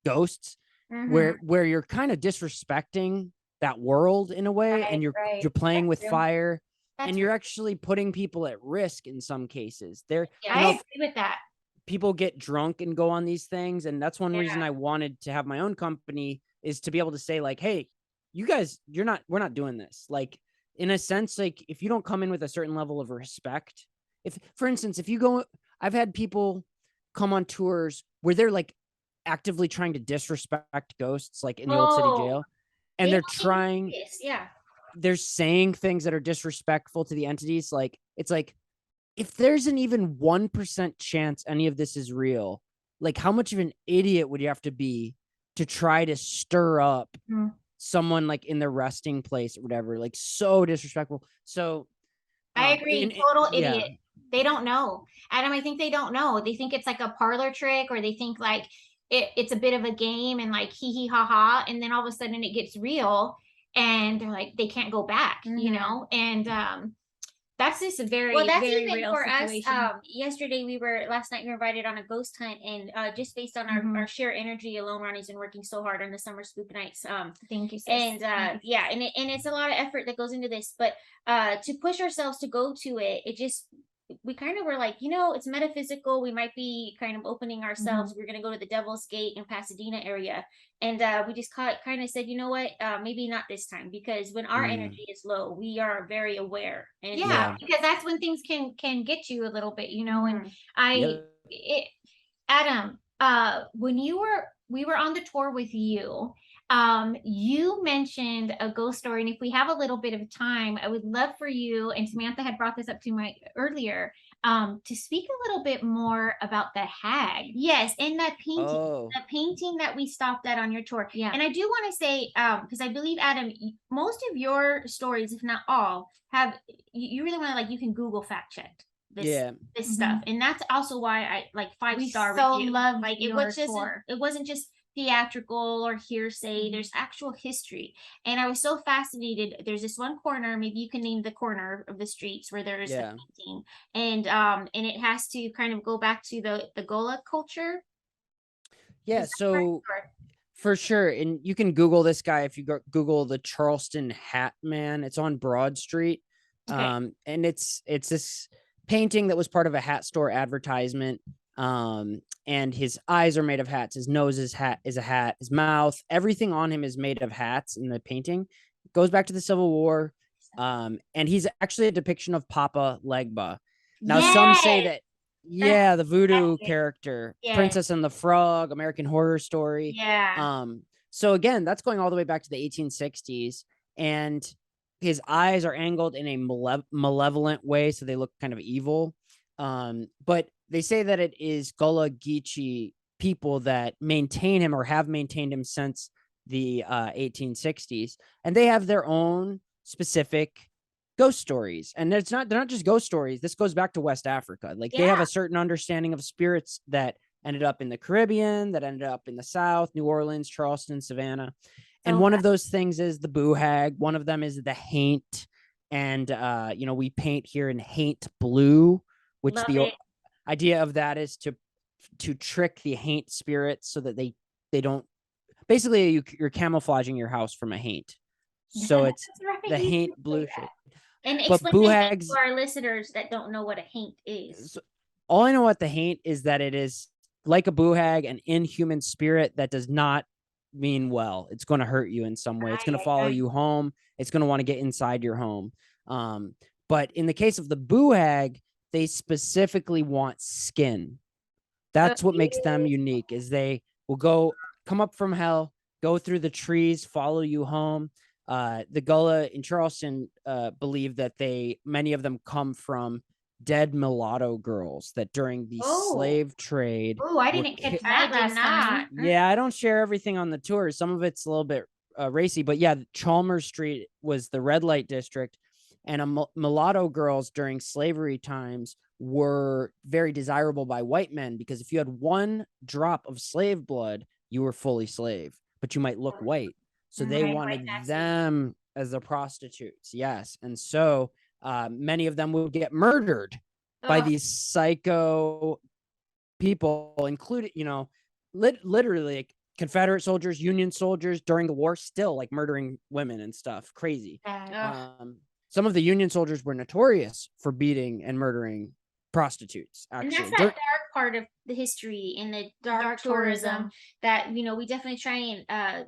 ghosts, where you're kind of disrespecting that world in a way, and you're playing with fire, and you're actually putting people at risk in some cases. I agree with that. People get drunk and go on these things, and that's one reason I wanted to have my own company, is to be able to say like, hey, you guys, we're not doing this. Like, in a sense, like if you don't come in with a certain level of respect, if for instance, if you go, I've had people come on tours where they're like actively trying to disrespect ghosts, like in the old city jail, and they're saying things that are disrespectful to the entities. Like, it's like, if there's an even 1% chance any of this is real, like how much of an idiot would you have to be to try to stir up someone like in their resting place or whatever? Like, so disrespectful. So I agree. Total idiot. They don't know. Adam, I think they don't know. They think it's like a parlor trick, or they think like it's a bit of a game and like hee hee ha ha. And then all of a sudden it gets real and they're like, they can't go back, and that's just a very, that's very even real for situation. us. Last night we were invited on a ghost hunt, and just based on our sheer energy alone, Ronnie's been working so hard on the summer spook nights. Thank you, sis. And and it's a lot of effort that goes into this, but to push ourselves to go to it, we kind of were like, it's metaphysical. We might be kind of opening ourselves. We're going to go to the Devil's Gate in Pasadena area. And we just kind of said, you know what, maybe not this time, because when our energy is low, we are very aware. And because that's when things can get you a little bit, and Adam, when we were on the tour with you, you mentioned a ghost story, and if we have a little bit of time, I would love for you, and Samantha had brought this up to me earlier, to speak a little bit more about the hag. Yes, and that painting that we stopped at on your tour. Yeah. And I do want to say, because I believe, Adam, most of your stories, if not all, you really want to, like, you can Google fact check this stuff, and that's also why I like 5-star review. Love like it wasn't just theatrical or hearsay. There's actual history, and I was so fascinated. There's this one corner, maybe you can name the corner of the streets, where there's a painting, and it has to kind of go back to the Gola culture. So for sure, and you can Google this guy if you Google the Charleston Hat Man. It's on Broad Street, and it's this painting that was part of a hat store advertisement. And his eyes are made of hats. His nose is a hat. His mouth, everything on him is made of hats in the painting. It goes back to the Civil War. And he's actually a depiction of Papa Legba. Now, some say that, the voodoo character, Princess and the Frog, American Horror Story. So again, that's going all the way back to the 1860s. And his eyes are angled in a malevolent way, so they look kind of evil. But they say that it is Gullah Geechee people that maintain him, or have maintained him since the 1860s, and they have their own specific ghost stories. And they're not just ghost stories. This goes back to West Africa. Like, they have a certain understanding of spirits that ended up in the Caribbean, that ended up in the South, New Orleans, Charleston, Savannah. And one of those things is the boo hag. One of them is the haint. And, we paint here in haint blue, which idea of that is to trick the haint spirits so that they don't, basically you're camouflaging your house from a haint. So it's the haint blue shit. And explain to our listeners that don't know what a haint is. So all I know what the haint is, that it is like a boo hag, an inhuman spirit that does not mean well. It's going to hurt you in some way. It's going to follow you home. It's going to want to get inside your home. But in the case of the boo hag, they specifically want skin. That's what makes them unique, is they will come up from hell, go through the trees, follow you home. The Gullah in Charleston believe that many of them come from dead mulatto girls that during the Oh. slave trade. Oh, I were didn't catch ki- that I did last time. Yeah, I don't share everything on the tour. Some of it's a little bit racy, but yeah, Chalmers Street was the red light district, and mulatto girls during slavery times were very desirable by white men because if you had one drop of slave blood, you were fully slave, but you might look white. So they Right, wanted white taxi. them as the prostitutes. Yes. And so many of them would get murdered by Ugh. these psycho people, including, literally like Confederate soldiers, Union soldiers during the war, still like murdering women and stuff. Crazy. Ugh. Some of the Union soldiers were notorious for beating and murdering prostitutes. And Actually, that's that dark part of the history in the dark tourism that, we definitely try and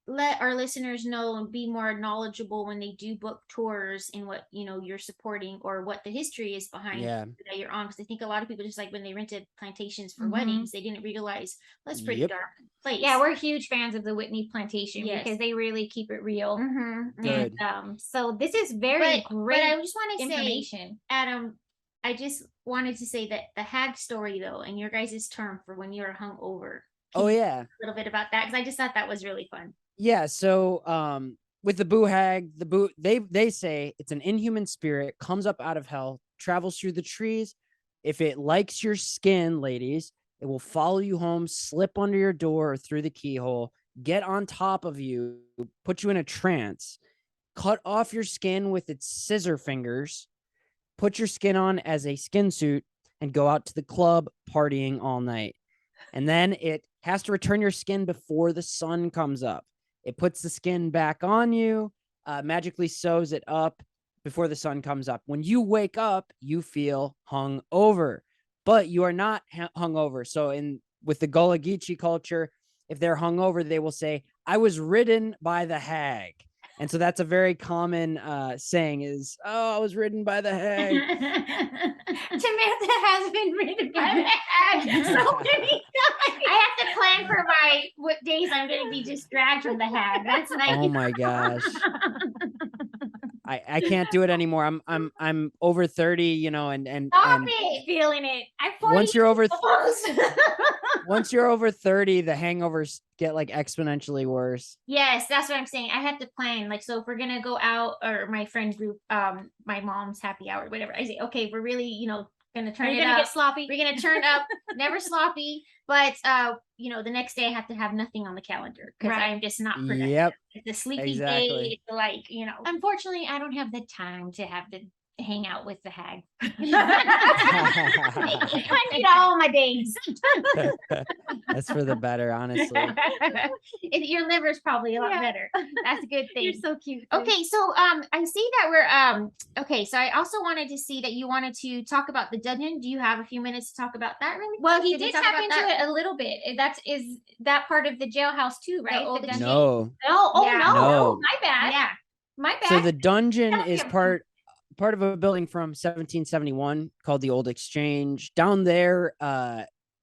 let our listeners know and be more knowledgeable when they do book tours and what, you're supporting or what the history is behind Yeah. that you're on. Because I think a lot of people, just like when they rented plantations for Mhm. weddings, they didn't realize that's pretty Yep. dark place. Yeah, we're huge fans of the Whitney Plantation Yes. because they really keep it real. Mm-hmm. Good. And so this is very But great I just want to say, information. Adam, I just wanted to say that the hag story, though, and your guys' term for when you're hungover. Oh yeah. A little bit about that, because I just thought that was really fun. Yeah, so with the boo hag, they say it's an inhuman spirit, comes up out of hell, travels through the trees. If it likes your skin, ladies, it will follow you home, slip under your door or through the keyhole, get on top of you, put you in a trance, cut off your skin with its scissor fingers, put your skin on as a skin suit, and go out to the club partying all night. And then it has to return your skin before the sun comes up. It puts the skin back on you, magically sews it up before the sun comes up. When you wake up, you feel hung over, but you are not hung over. So with the Gullah Geechee culture, if they're hung over, they will say, "I was ridden by the hag." And so that's a very common saying is, "Oh, I was ridden by the hag." Samantha has been ridden by the hag so many times. I have to plan for what days I'm going to be just dragged from the hag. That's nice. Oh my gosh. I can't do it anymore. I'm over 30, and Stop it. Feeling it. I'm 40 once you're over almost. once you're over 30, the hangovers get like exponentially worse. Yes, that's what I'm saying. I have to plan. Like, so if we're gonna go out, or my friend group, my mom's happy hour, whatever, I say, okay, we're really, gonna turn it up. Get sloppy. We're gonna turn up, never sloppy, but the next day I have to have nothing on the calendar because Right. I'm just not productive. Yep. It's a sleepy Exactly. day. It's like, unfortunately, I don't have the time to have to hang out with the hag. I need all my days. That's for the better, honestly. Your liver's probably a lot Yeah. better. That's a good thing. You're so cute. Okay, so I see that we're okay, so I also wanted to see that you wanted to talk about the dungeon. Do you have a few minutes to talk about that really? Well, he Can we did talk tap about into that? it a little bit. Is that part of the jailhouse too, right? old The dungeon? dungeon? No. Oh, Yeah. no. No. My bad. Yeah. My bad. So the dungeon Yeah, is yeah. part of a building from 1771 called the Old Exchange. Down there,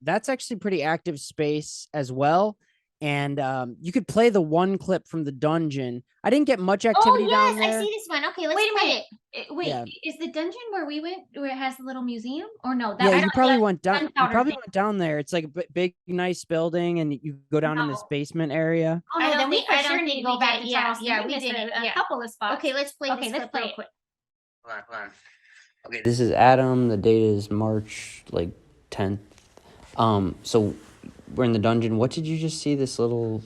that's actually pretty active space as well. And you could play the one clip from the dungeon. I didn't get much activity Oh down yes, there. I see this one. Okay, let's Wait a play minute. it. Wait, Yeah. is the dungeon where we went where it has the little museum or no? Yeah, I you don't- probably went down. You gunpowder probably thing. went down there. It's like a big, nice building, and you go down in this No. basement area. Oh I no, don't then we think- for I don't sure think need to we go back did. to Yeah, Charleston. yeah, we missed didn't. a Yeah. couple of spots. Okay, let's play Okay, this let's clip play real it. quick. Hold on. Okay, this is Adam. The date is March 10th. So we're in the dungeon. What did you just see this little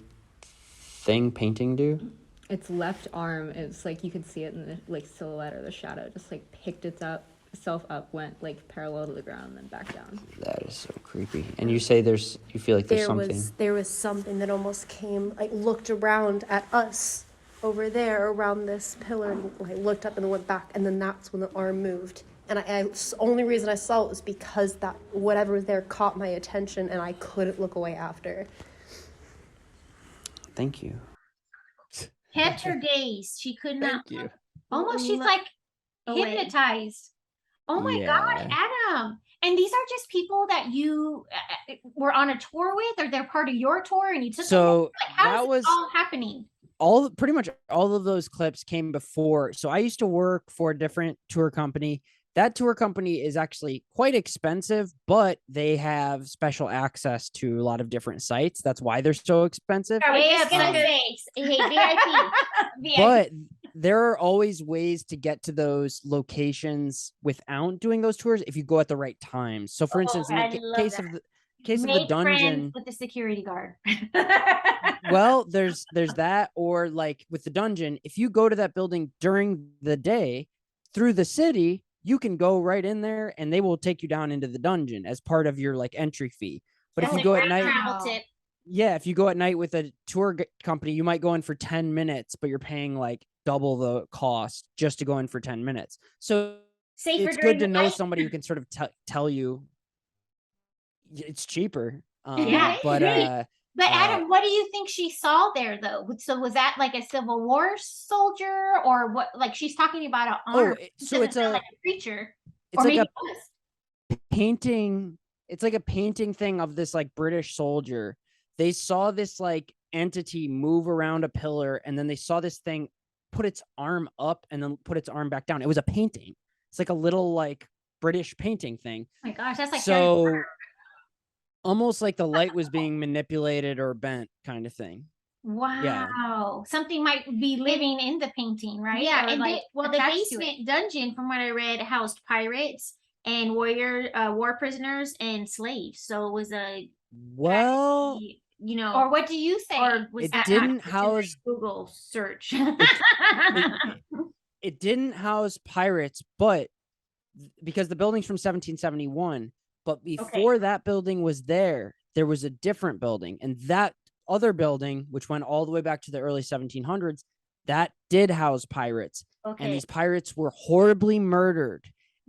painting do? Its left arm, it's like you could see it in the silhouette or the shadow, just picked itself up, went parallel to the ground, and then back down. That is so creepy. And you say you feel like there's something. There was something that almost came, looked around at us over there around this pillar, and looked up and then went back, and then that's when the arm moved. And only reason I saw it was because that whatever was there caught my attention, and I couldn't look away after. Thank you. Kept her gaze. She could not. Thank you. Almost she's look away. hypnotized. Oh my gosh, Yeah. Adam. And these are just people that you were on a tour with, or they're part of your tour and you took them? So How that is was this all happening? pretty much all of those clips came before. So I used to work for a different tour company That tour company is actually quite expensive, but they have special access to a lot of different sites. That's why they're so expensive. I was Hey, just gonna sucker. say, hey, VIP. But there are always ways to get to those locations without doing those tours if you go at the right times. So, for instance, in I the love case that. of the Make friends dungeon, with the security guard. well, there's that, or like with the dungeon, if you go to that building during the day through the city, you can go right in there and they will take you down into the dungeon as part of your like entry fee. But if That's you a go at great night, travel tip. yeah, if you go at night with a tour company, you might go in for 10 minutes, but you're paying like double the cost just to go in for 10 minutes. So Safer it's during good to the know night. somebody who can sort of tell you it's cheaper. Yeah, it's But great. But Adam, what do you think she saw there though? So was that like a Civil War soldier or what? Like she's talking about an arm. so it's like a creature. it's Or like maybe a it was. painting. It's like a painting thing of this like British soldier. They saw this like entity move around a pillar, and then they saw this thing put its arm up and then put its arm back down. It was a painting. It's like a little like British painting thing. Oh my gosh, that's like Harry So Potter. almost like the light was being manipulated or bent kind of thing. Wow. Something might be living in the painting, right? Yeah, Or and like the attached to it. basement dungeon, from what I read, housed pirates and war prisoners and slaves. So it was a Well, you know, Or what do you think? or was it that didn't not just in house the Google search? it didn't house pirates, but because the building's from 1771, but before that building was there was a different building, and that other building, which went all the way back to the early 1700s, that did house pirates. And these pirates were horribly murdered,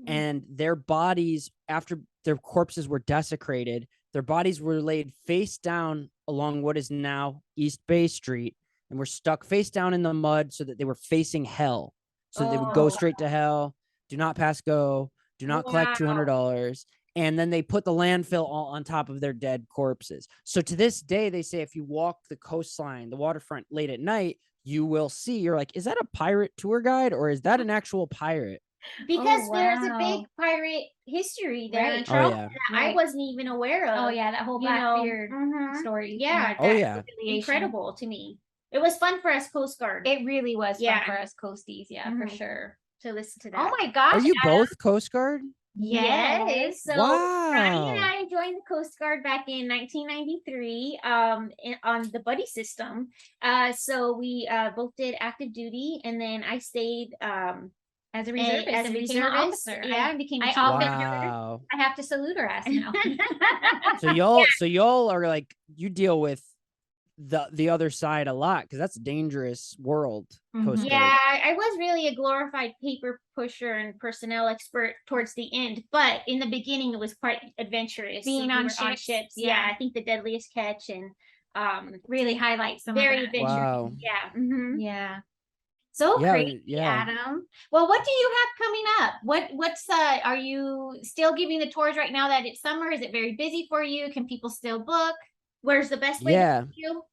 and their bodies, after their corpses were desecrated, their bodies were laid face down along what is now East Bay Street, and were stuck face down in the mud so that they were facing hell, so that they would go straight to hell, do not pass go, do not collect $200. And then they put the landfill all on top of their dead corpses. So to this day, they say if you walk the coastline, the waterfront late at night, you will see, you're like, is that a pirate tour guide or is that an actual pirate? Because there's a big pirate history there in Right. Charleston Oh, that I wasn't even aware of. Oh yeah, that whole you know, Blackbeard story. Yeah, Oh, that's yeah. incredible to me. It was fun for us Coast Guard It really was Yeah. fun for us coasties, yeah, for Mhm. sure. to listen to that. Oh my gosh. Are you both Coast Guard? Yes. So Wow. Ronnie and I joined the Coast Guard back in 1993 on the buddy system. So we both did active duty, and then I stayed as a reservist, as a and became an reservist. officer. Yeah, I became a I chief often- officer. Wow. I have to salute her ass now. So y'all are like, you deal with the other side a lot, because that's a dangerous world. Coast Yeah, Guard. I was really a glorified paper pusher and personnel expert towards the end, but in the beginning it was quite adventurous. Being We on were ships, Yeah, yeah. I think the Deadliest Catch and Really highlight some very of that. adventurous. Wow. Yeah. Yeah. So Yeah, crazy, yeah. Adam. Well, what do you have coming up? What's are you still giving the tours right now that it's summer? Is it very busy for you? Can people still book? Where's the best way Yeah. to book you?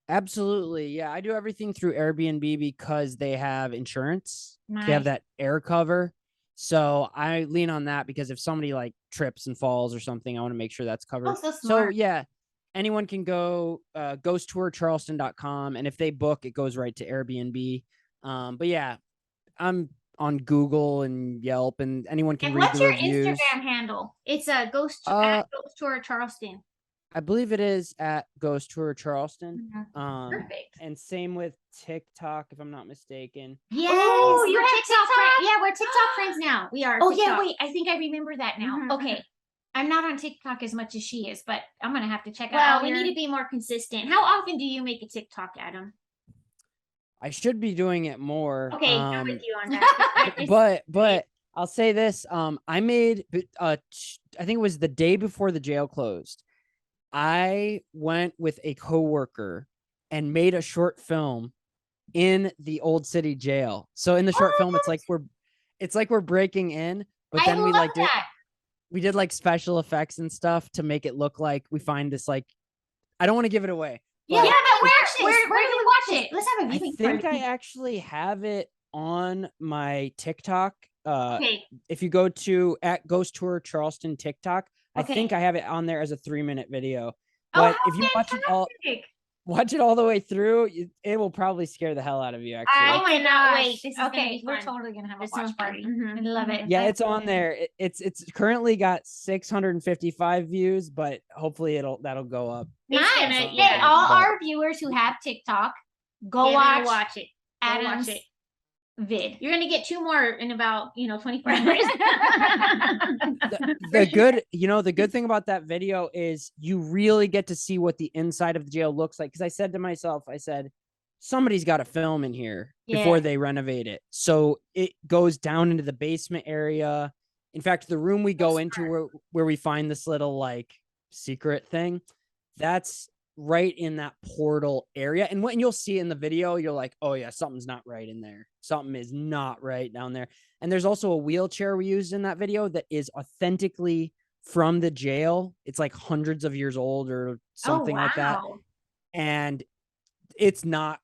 Absolutely. Yeah, I do everything through Airbnb because they have insurance. They Nice. have that air cover. So I lean on that, because if somebody like trips and falls or something, I want to make sure that's covered. Oh, so So smart. yeah, anyone can go ghosttourcharleston.com, and if they book, it goes right to Airbnb. But yeah, I'm on Google and Yelp, and anyone can And read what's the your reviews. Instagram handle? It's a Ghost Tour Charleston. I believe it is at Ghost Tour Charleston. Perfect. And same with TikTok, if I'm not mistaken. Yes. Oh, you we're have TikTok TikTok? Yeah, we're TikTok friends now. We are. Oh yeah, TikTok. wait. I think I remember that now. Mhm. Okay. I'm not on TikTok as much as she is, but I'm gonna have to check Well, out. we need to be more consistent. How often do you make a TikTok, Adam? I should be doing it more. Okay, I'm with you on that. But I'll say this. I made I think it was the day before the jail closed. I went with a coworker and made a short film in the Old City jail. So in the short film, it's like we're breaking in, but I then we love like that. we did like special effects and stuff to make it look like we find this like, I don't want to give it away. Yeah, but but Where do we watch it? Let's have a I viewing think party. I actually have it on my TikTok Okay. if you go to at Ghost Tour Charleston TikTok, I Okay. think I have it on there as a 3-minute video. Oh, But how if you watch it all the way through, it will probably scare the hell out of you. Actually, Oh my cannot gosh. wait. This is gonna Okay, be we're fun. totally gonna have a This watch sounds fun. party. Mhm. I love it. yeah, it's on there. It's currently got 655 views, but hopefully that'll go up. It's Nice. gonna- Hey, yeah. all But- our viewers who have TikTok, go Get in and watch watch it. Go watch Adam's it. vid. You're gonna get 2 more in about 24 hours. The good thing about that video is you really get to see what the inside of the jail looks like. Because I said to myself, somebody's got to film in here before Yeah. they renovate it. So it goes down into the basement area. In fact, the room we go into where we find this little like secret thing, that's right in that portal area. And when you'll see it in the video, you're like, oh yeah, something's not right in there. Something is not right down there. And there's also a wheelchair we used in that video that is authentically from the jail. It's like hundreds of years old or something like that. wow. And it's not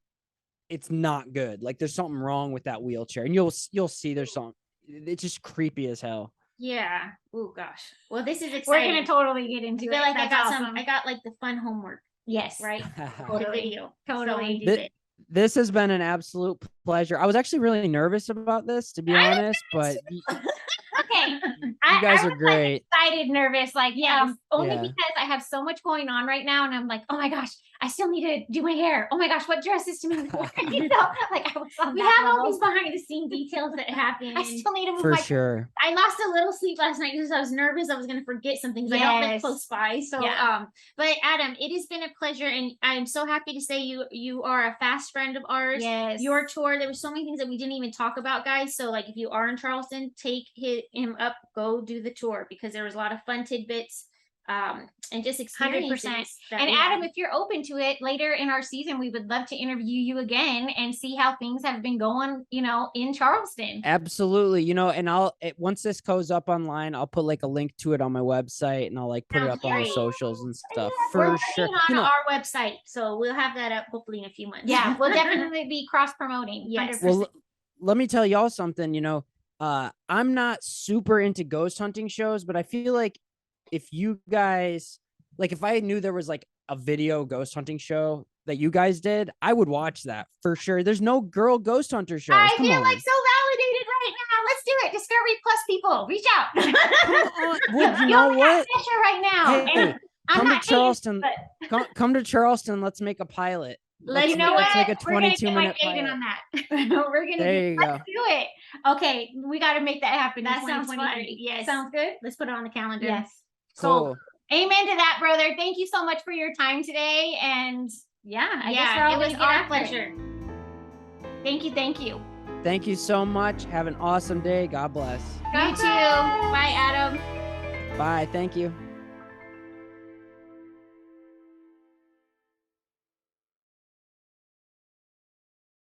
good. Like there's something wrong with that wheelchair. And you'll see there's something. It's just creepy as hell. Yeah. Oh gosh. Well, this is We're exciting. gonna totally get into I it. feel like That's I got awesome. I got like the fun homework, Yes. right? Totally. The video. Totally. So I did it. This has been an absolute pleasure. I was actually really nervous about this, to be honest, but Okay. you guys are great. Excited, nervous, like only Yeah. because I have so much going on right now, and I'm like, oh my gosh, I still need to do my hair. Oh my gosh, what dress is to me? You know, like I was on We that have all level. these behind the scene details that happen. I still need to move For my. sure. I lost a little sleep last night because I was nervous. I was going to forget something because I don't live Yes. close by. So, Yeah. but Adam, it has been a pleasure, and I'm so happy to say you are a fast friend of ours. Yes. Your tour, there were so many things that we didn't even talk about, guys. So, like, if you are in Charleston, take him up, go do the tour because there was a lot of fun tidbits, and just 100%. experiences. that And we Adam, had. if you're open to it later in our season, we would love to interview you again and see how things have been going, in Charleston. Absolutely. And once this goes up online, I'll put like a link to it on my website and I'll like put it Sounds up on the great. socials and stuff We're for sure. working on our website, so we'll have that up hopefully in a few months. Yeah, we'll definitely be cross promoting. Yes. Well, let me tell y'all something, I'm not super into ghost hunting shows, but I feel like if you guys, like if I knew there was like a video ghost hunting show that you guys did, I would watch that for sure. There's no girl ghost hunter shows. I Come feel on. like so validated right now. Let's do it. Discovery Plus people, reach out. Come on. Well, you You know only have what? Fisher right now. Hey, and I'm come to not paying, Charleston. but Come to Charleston. Let's make a pilot. Let's you know let's what? make a We're gonna 22 get my minute agent pilot. on that. We're gonna There you go. let's do it. Okay, we got to make that happen. That in sounds fun. 2023. Yes. Sounds good. Let's put it on the calendar. Yes. Cool. Amen to that, brother. Thank you so much for your time today. And yeah, I guess we're all it was gonna get our after it. pleasure. Thank you. Thank you. Thank you so much. Have an awesome day. God bless. You too. Bye, Adam. Bye. Thank you.